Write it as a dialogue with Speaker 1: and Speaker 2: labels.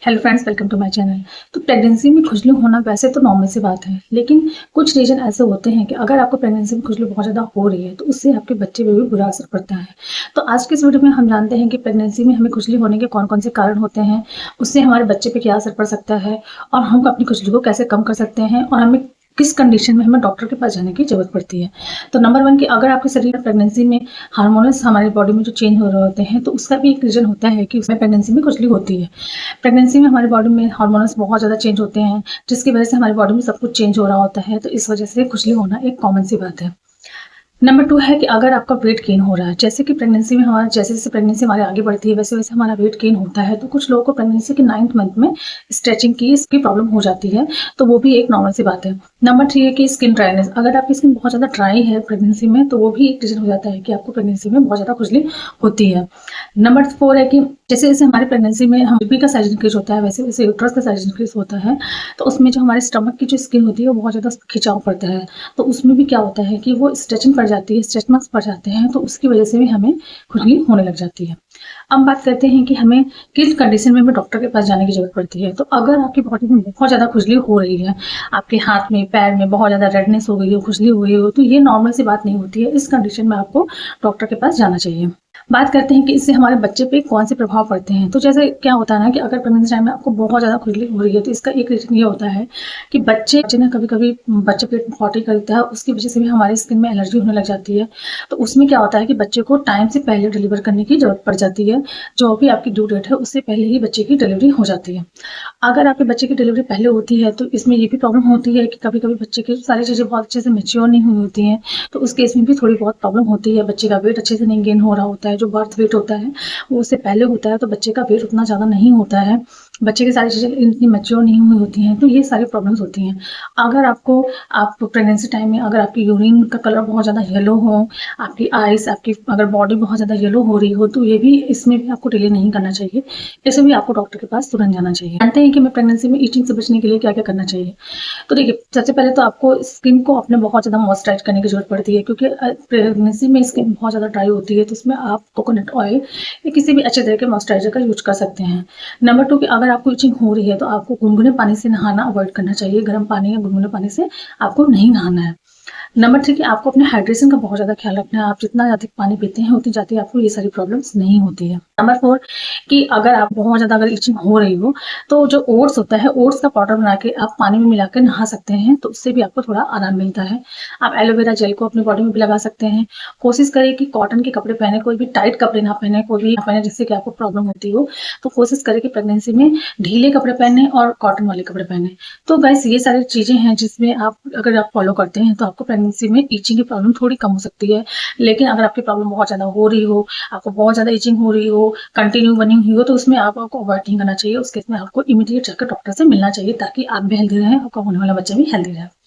Speaker 1: Hello friends, welcome to my channel. तो pregnancy में खुजली होना वैसे तो नॉर्मल सी बात है, लेकिन कुछ रीजन ऐसे होते हैं कि अगर आपको प्रेगनेंसी में खुजली बहुत ज़्यादा हो रही है तो उससे आपके बच्चे पे भी बुरा असर पड़ता है। तो आज के इस वीडियो में हम जानते हैं कि प्रेगनेंसी में हमें खुजली होने के कौन कौन से कारण होते हैं, उससे हमारे बच्चे पे क्या असर पड़ सकता है और हम अपनी खुजली को कैसे कम कर सकते हैं और हमें किस कंडीशन में हमें डॉक्टर के पास जाने की जरूरत पड़ती है। तो नंबर वन कि अगर आपके शरीर में प्रेगनेंसी में हार्मोन्स हमारी बॉडी में जो चेंज हो रहे होते हैं तो उसका भी एक रीजन होता है कि उसमें प्रेगनेंसी में खुजली होती है। प्रेगनेंसी में हमारी बॉडी में हार्मोन्स बहुत ज़्यादा चेंज होते हैं, जिसकी वजह से हमारी बॉडी में सब कुछ चेंज हो रहा होता है, तो इस वजह से खुजली होना एक कॉमन सी बात है। नंबर 2 है कि अगर आपका वेट गेन हो रहा है, जैसे कि प्रेगनेंसी में हमारा जैसे-जैसे प्रेगनेंसी हमारी आगे बढ़ती है, वैसे-वैसे हमारा वेट गेन होता है, तो कुछ लोगों को प्रेगनेंसी के 9th मंथ में स्ट्रेचिंग की इसकी प्रॉब्लम हो जाती है, तो वो भी एक नॉर्मल सी बात है। नंबर 3 है कि स्किन ड्राइनेस, अगर आपकी स्किन बहुत ज़्यादा ड्राई है प्रेगनेंसी में, तो वो भी एक रीज़न हो जाता है कि आपको प्रेगनेंसी में बहुत ज़्यादा खुजली होती है। नंबर 4 है कि जैसे-जैसे हमारी प्रेगनेंसी में हम बेबी का साइज़ इंक्रीज़ होता है, वैसे-वैसे यूट्रस का साइज़ इंक्रीज़ होता है, तो उसमें जो हमारे स्टमक की जो स्किन होती है, वो बहुत ज़्यादा खिंचाव पड़ता है। तो उसमें भी क्या होता है कि वो स्ट्रेचिंग पड़ जाती है, स्ट्रेच मार्क्स पड़ जाते हैं, तो उसकी वजह से भी हमें खुजली होने लग जाती है। अब बात करते हैं कि हमें किस कंडीशन में हमें डॉक्टर के पास जाने की ज़रूरत पड़ती है। तो अगर आपकी बॉडी में बहुत ज़्यादा खुजली हो रही है, आपके हाथ में, पैर में बहुत ज़्यादा रेडनेस हो गई हो, खुजली हो रही हो, तो ये नॉर्मल सी बात नहीं होती है। इस कंडीशन में आपको डॉक्टर के पास जाना चाहिए। बात करते हैं कि इससे हमारे बच्चे पे कौन से प्रभाव पड़ते हैं। तो जैसे क्या होता है ना कि अगर प्रेगनेंसी टाइम में आपको बहुत ज़्यादा खुजली हो रही है, तो इसका एक रीज़न ये होता है कि बच्चे ना कभी-कभी बच्चे पेट में पॉटी करता है, उसकी वजह से भी हमारी स्किन में एलर्जी होने लग जाती है। तो उसमें क्या होता है कि बच्चे को टाइम से पहले डिलीवर करने की ज़रूरत पड़ जाती है। जो भी आपकी ड्यू डेट है, उससे पहले ही बच्चे की डिलीवरी हो जाती है। अगर आपके बच्चे की डिलीवरी पहले होती है, तो इसमें ये भी प्रॉब्लम होती है कि कभी-कभी बच्चे की सारी चीज़ें बहुत अच्छे से मैच्योर नहीं हुई होती हैं, तो उस केस में भी थोड़ी बहुत प्रॉब्लम होती है। बच्चे का वेट अच्छे से नहीं गेन हो रहा होता है, जो बर्थ वेट होता है, वो उससे पहले होता है, तो बच्चे का वेट उतना ज़्यादा नहीं होता है। बच्चे की सारी चीज़ें इतनी मैच्योर नहीं हुई होती हैं, तो ये सारी प्रॉब्लम्स होती हैं। अगर आप प्रेगनेंसी टाइम में अगर आपकी यूरिन का कलर बहुत ज़्यादा येलो हो, आपकी आइज़, आपकी अगर बॉडी बहुत ज़्यादा येलो हो रही हो, तो ये भी इसमें भी आपको डिले नहीं करना चाहिए। इसे भी आपको डॉक्टर के पास तुरंत जाना चाहिए। जानते हैं कि हमें प्रेगनेंसी में इचिंग से बचने के लिए क्या-क्या करना चाहिए? तो देखिए, सबसे पहले तो आपको स्किन को अपने बहुत ज़्यादा मॉइस्चराइज़ करने की ज़रूरत पड़ती है, क्योंकि प्रेगनेंसी में स्किन बहुत ज़्यादा ड्राई होती है, तो उसमें आप कोकोनट ऑयल या किसी भी अच्छे तरह के मॉइस्चराइज़र का यूज़ कर सकते हैं। नंबर 2 कि अगर आपको इचिंग हो रही है, तो आपको गुनगुने पानी से नहाना अवॉइड करना चाहिए। गर्म पानी या गुनगुने पानी से आपको नहीं नहाना है। नंबर 3 कि आपको अपने हाइड्रेशन का बहुत ज़्यादा ख्याल रखना है। आप जितना अधिक पानी पीते हैं, उतनी ज़्यादा आपको ये सारी प्रॉब्लम्स नहीं होती है। नंबर 4 कि अगर आप बहुत ज़्यादा अगर इचिंग हो रही हो, तो जो ओट्स होता है, ओट्स का पाउडर बना के आप पानी में मिला के नहा सकते हैं, तो उससे भी आपको थोड़ा आराम मिलता है। आप एलोवेरा जेल को अपनी बॉडी में भी लगा सकते हैं। कोशिश करें कि कॉटन के कपड़े पहने, कोई भी टाइट कपड़े ना पहने, कोई भी ना पहने जिससे कि आपको प्रॉब्लम होती हो। तो कोशिश करें कि प्रेगनेंसी में ढीले कपड़े पहने और कॉटन वाले कपड़े पहने। तो गाइस, ये सारी चीज़ें हैं जिसमें अगर आप फॉलो करते हैं, तो आपको प्रेगनेंसी में इचिंग की प्रॉब्लम थोड़ी कम हो सकती है। लेकिन अगर आपकी प्रॉब्लम बहुत ज़्यादा हो रही हो, आपको बहुत ज़्यादा इचिंग हो रही हो, कंटिन्यू बनी हुई हो, तो उसमें आपको अवॉइड नहीं करना चाहिए। उस केस में आपको इमीडिएट जाकर डॉक्टर से मिलना चाहिए, ताकि आप भी हेल्दी रहें, आपका होने वाला बच्चा भी हेल्दी रहे।